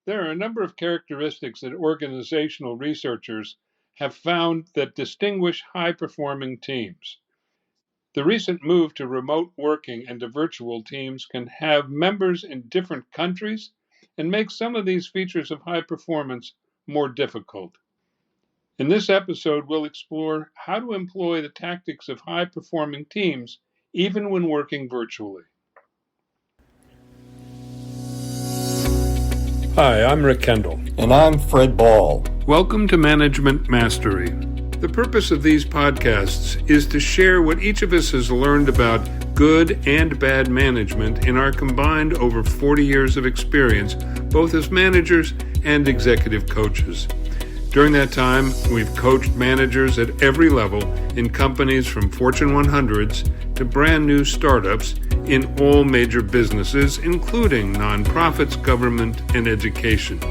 There are a number of characteristics that organizational researchers have found that distinguish high-performing teams. The recent move to remote working and to virtual teams can have members in different countries and make some of these features of high performance more difficult. In this episode, we'll explore how to employ the tactics of high-performing teams even when working virtually. Hi, I'm Rick Kendall. And I'm Fred Ball. Welcome to Management Mastery. The purpose of these podcasts is to share what each of us has learned about good and bad management in our combined over 40 years of experience, both as managers and executive coaches. During that time, we've coached managers at every level in companies from Fortune 100s to brand new startups in all major businesses, including nonprofits, government, and education.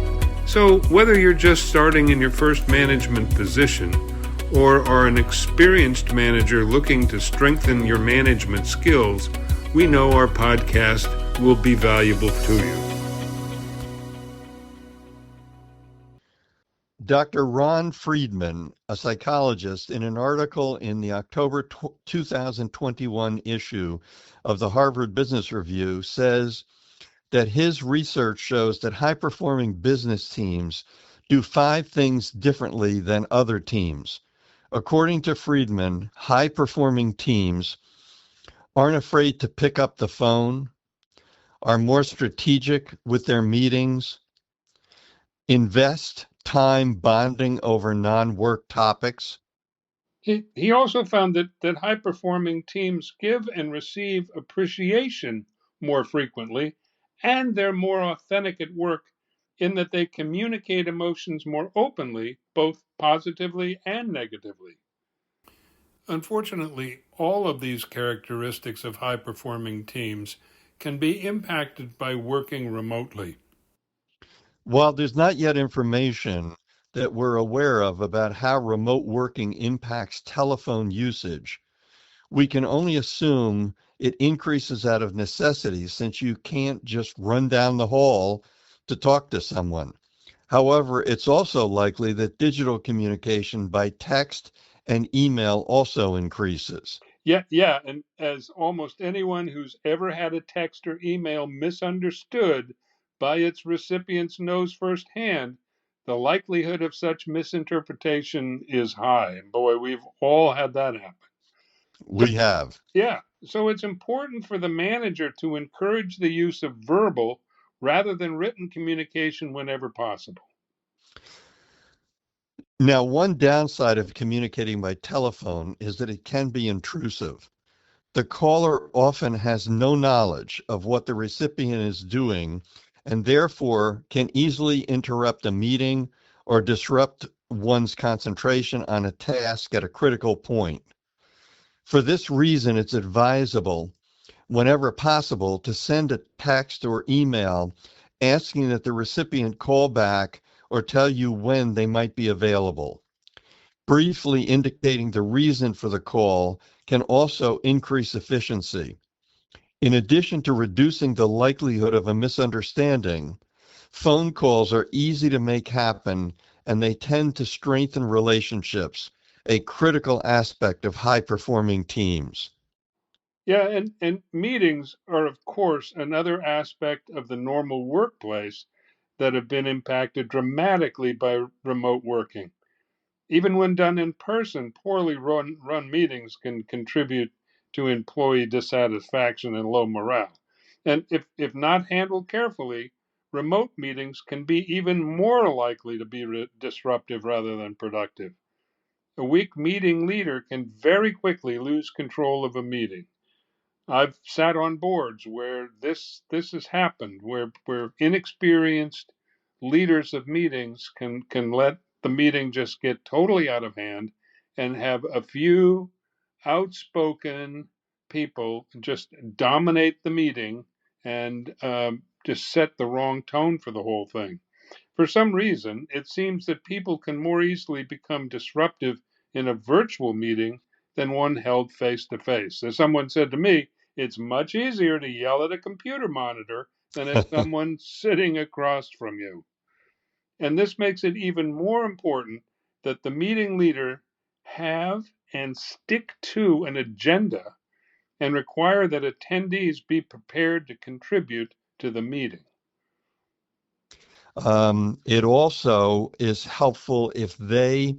So whether you're just starting in your first management position or are an experienced manager looking to strengthen your management skills, we know our podcast will be valuable to you. Dr. Ron Friedman, a psychologist, in an article in the October 2021 issue of the Harvard Business Review, says that his research shows that high-performing business teams do 5 things differently than other teams. According to Friedman, high-performing teams aren't afraid to pick up the phone, are more strategic with their meetings, invest time bonding over non-work topics. He also found that high-performing teams give and receive appreciation more frequently, and they're more authentic at work in that they communicate emotions more openly, both positively and negatively. Unfortunately, all of these characteristics of high-performing teams can be impacted by working remotely. While there's not yet information that we're aware of about how remote working impacts telephone usage, we can only assume it increases out of necessity since you can't just run down the hall to talk to someone. However, it's also likely that digital communication by text and email also increases. Yeah, and as almost anyone who's ever had a text or email misunderstood by its recipients knows firsthand, the likelihood of such misinterpretation is high. And boy, we've all had that happen. We have. Yeah, so it's important for the manager to encourage the use of verbal rather than written communication whenever possible. Now, one downside of communicating by telephone is that it can be intrusive. The caller often has no knowledge of what the recipient is doing and therefore can easily interrupt a meeting or disrupt one's concentration on a task at a critical point. For this reason, it's advisable, whenever possible, to send a text or email asking that the recipient call back or tell you when they might be available. Briefly indicating the reason for the call can also increase efficiency. In addition to reducing the likelihood of a misunderstanding, phone calls are easy to make happen and they tend to strengthen relationships, a critical aspect of high-performing teams. Yeah, and meetings are, of course, another aspect of the normal workplace that have been impacted dramatically by remote working. Even when done in person, poorly run meetings can contribute to employee dissatisfaction and low morale. And if not handled carefully, remote meetings can be even more likely to be disruptive rather than productive. A weak meeting leader can very quickly lose control of a meeting. I've sat on boards where this has happened, where inexperienced leaders of meetings can let the meeting just get totally out of hand and have a few outspoken people just dominate the meeting and just set the wrong tone for the whole thing. For some reason, it seems that people can more easily become disruptive in a virtual meeting than one held face to face. As someone said to me, it's much easier to yell at a computer monitor than at someone sitting across from you. And this makes it even more important that the meeting leader have and stick to an agenda and require that attendees be prepared to contribute to the meeting. It also is helpful if they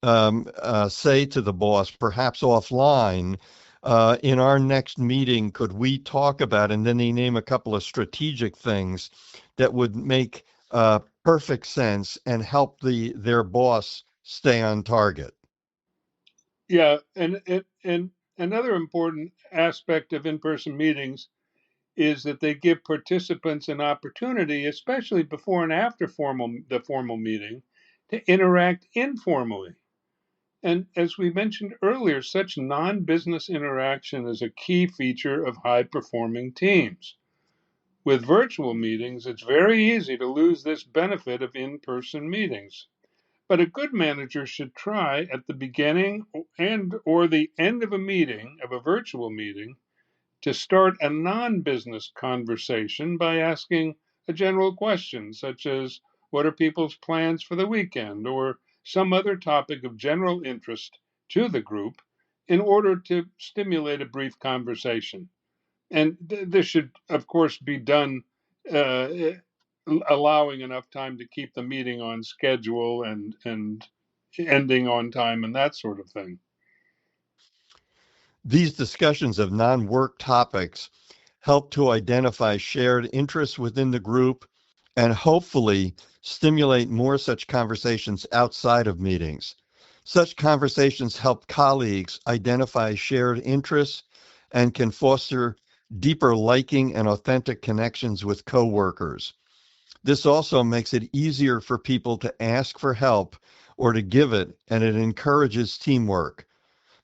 say to the boss, perhaps offline, in our next meeting, could we talk about, and then they name a couple of strategic things that would make perfect sense and help their boss stay on target. Yeah, and another important aspect of in-person meetings is that they give participants an opportunity, especially before and after the formal meeting, to interact informally. And as we mentioned earlier, such non-business interaction is a key feature of high-performing teams. With virtual meetings, it's very easy to lose this benefit of in-person meetings. But a good manager should try at the beginning and or the end of a meeting, of a virtual meeting, to start a non-business conversation by asking a general question such as what are people's plans for the weekend or some other topic of general interest to the group in order to stimulate a brief conversation. And this should, of course, be done uh, allowing enough time to keep the meeting on schedule and ending on time and that sort of thing. These discussions of non-work topics help to identify shared interests within the group and hopefully stimulate more such conversations outside of meetings. Such conversations help colleagues identify shared interests and can foster deeper liking and authentic connections with coworkers. This also makes it easier for people to ask for help or to give it, and it encourages teamwork.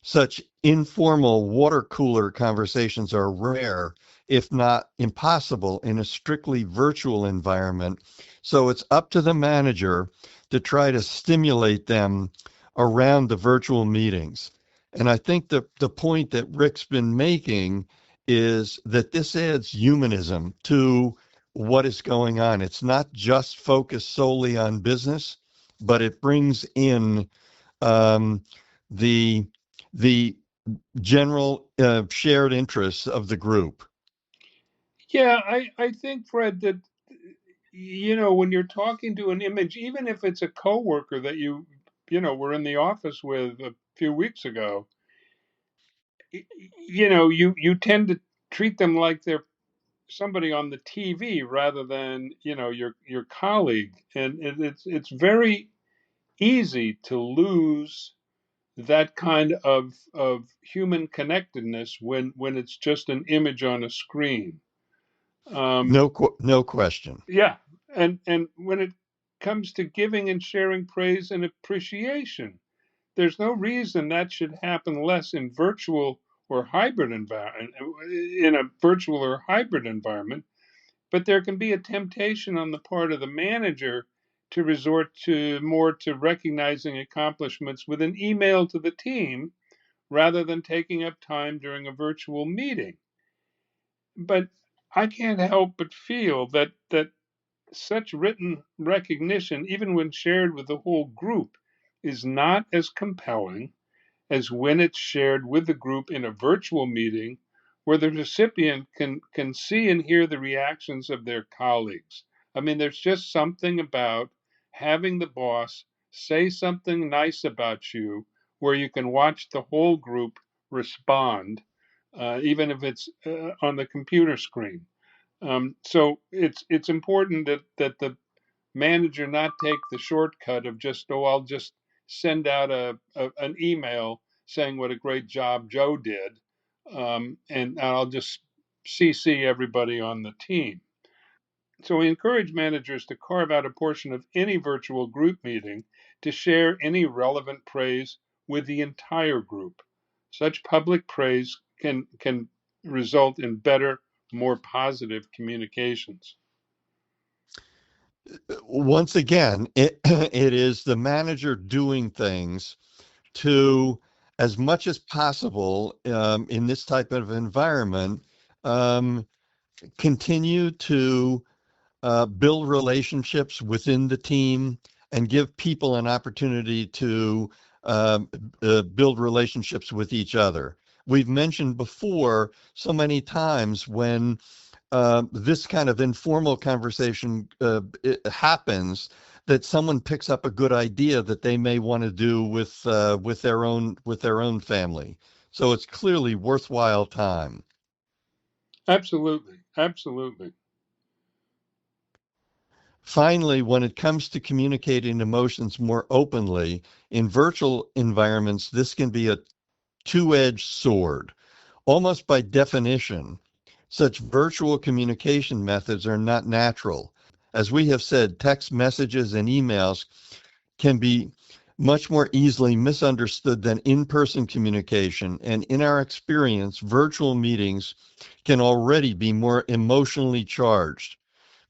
Such informal water cooler conversations are rare, if not impossible, in a strictly virtual environment. So it's up to the manager to try to stimulate them around the virtual meetings. And I think the point that Rick's been making is that this adds humanism to what is going on. It's not just focused solely on business, but it brings in um, the the general shared interests of the group. Yeah, I think, Fred, that when you're talking to an image, even if it's a coworker that were in the office with a few weeks ago, you tend to treat them like they're somebody on the TV rather than your colleague, and it's very easy to lose that kind of human connectedness when it's just an image on a screen. Um, No question. yeah, and when it comes to giving and sharing praise and appreciation, there's no reason that should happen less in virtual or hybrid environment in a virtual or hybrid environment. But there can be a temptation on the part of the manager to resort to more to recognizing accomplishments with an email to the team rather than taking up time during a virtual meeting. But I can't help but feel that such written recognition, even when shared with the whole group, is not as compelling as when it's shared with the group in a virtual meeting where the recipient can see and hear the reactions of their colleagues. I mean, there's just something about having the boss say something nice about you where you can watch the whole group respond, even if it's on the computer screen. So it's important that the manager not take the shortcut of just, oh, I'll just send out an email saying what a great job Joe did, and I'll just CC everybody on the team. So we encourage managers to carve out a portion of any virtual group meeting to share any relevant praise with the entire group. Such public praise can result in better, more positive communications. Once again, it is the manager doing things to, as much as possible in this type of environment, um, continue to build relationships within the team, and give people an opportunity to build relationships with each other. We've mentioned before so many times when this kind of informal conversation it happens, that someone picks up a good idea that they may want to do with their own family. So it's clearly worthwhile time. Absolutely. Absolutely. Finally, when it comes to communicating emotions more openly in virtual environments, this can be a two-edged sword. Almost by definition, such virtual communication methods are not natural. As we have said, text messages and emails can be much more easily misunderstood than in-person communication, and in our experience, virtual meetings can already be more emotionally charged.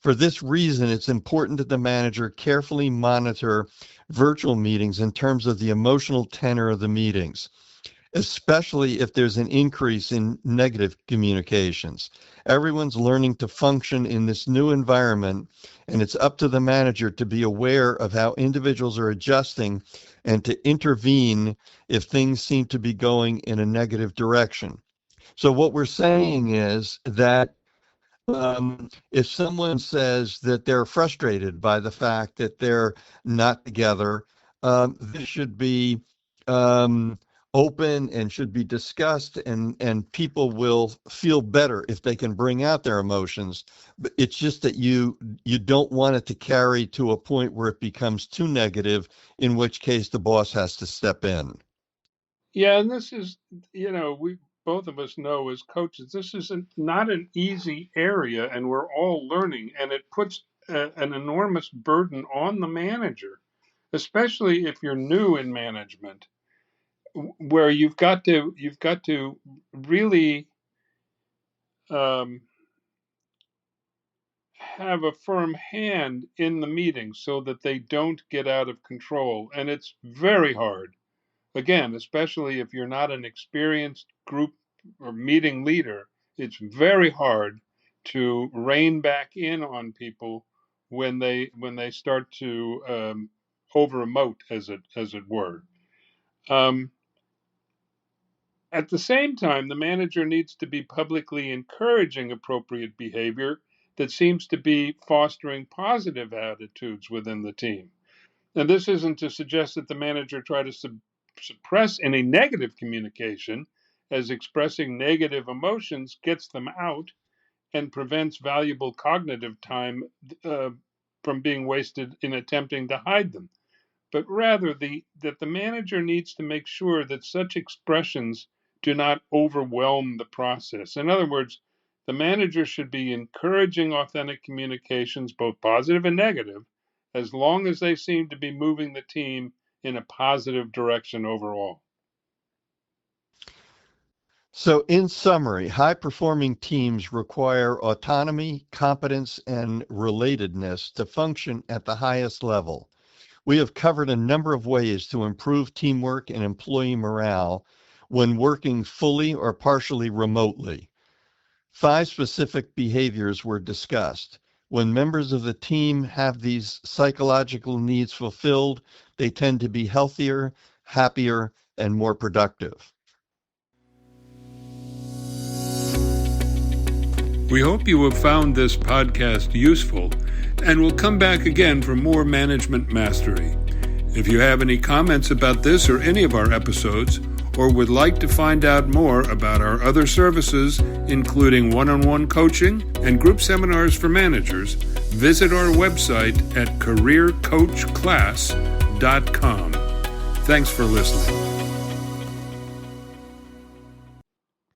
For this reason, it's important that the manager carefully monitor virtual meetings in terms of the emotional tenor of the meetings, especially if there's an increase in negative communications. Everyone's learning to function in this new environment, and it's up to the manager to be aware of how individuals are adjusting and to intervene if things seem to be going in a negative direction. So what we're saying is that if someone says that they're frustrated by the fact that they're not together, this should be open and should be discussed, and people will feel better if they can bring out their emotions. But it's just that you don't want it to carry to a point where it becomes too negative, in which case the boss has to step in. Yeah, and this is, we both of us know as coaches, this is not an easy area, and we're all learning, and it puts an enormous burden on the manager, especially if you're new in management, where you've got to really have a firm hand in the meeting so that they don't get out of control, and it's very hard. Again, especially if you're not an experienced group or meeting leader, it's very hard to rein back in on people when they start to over emote, as it were. At the same time, the manager needs to be publicly encouraging appropriate behavior that seems to be fostering positive attitudes within the team. And this isn't to suggest that the manager try to suppress any negative communication, as expressing negative emotions gets them out and prevents valuable cognitive time from being wasted in attempting to hide them. But rather that the manager needs to make sure that such expressions do not overwhelm the process. In other words, the manager should be encouraging authentic communications, both positive and negative, as long as they seem to be moving the team in a positive direction overall. So in summary, high-performing teams require autonomy, competence, and relatedness to function at the highest level. We have covered a number of ways to improve teamwork and employee morale when working fully or partially remotely. 5 specific behaviors were discussed. When members of the team have these psychological needs fulfilled, they tend to be healthier, happier, and more productive. We hope you have found this podcast useful and will come back again for more management mastery. If you have any comments about this or any of our episodes, or would like to find out more about our other services, including one-on-one coaching and group seminars for managers, visit our website at careercoachclass.com. Thanks for listening.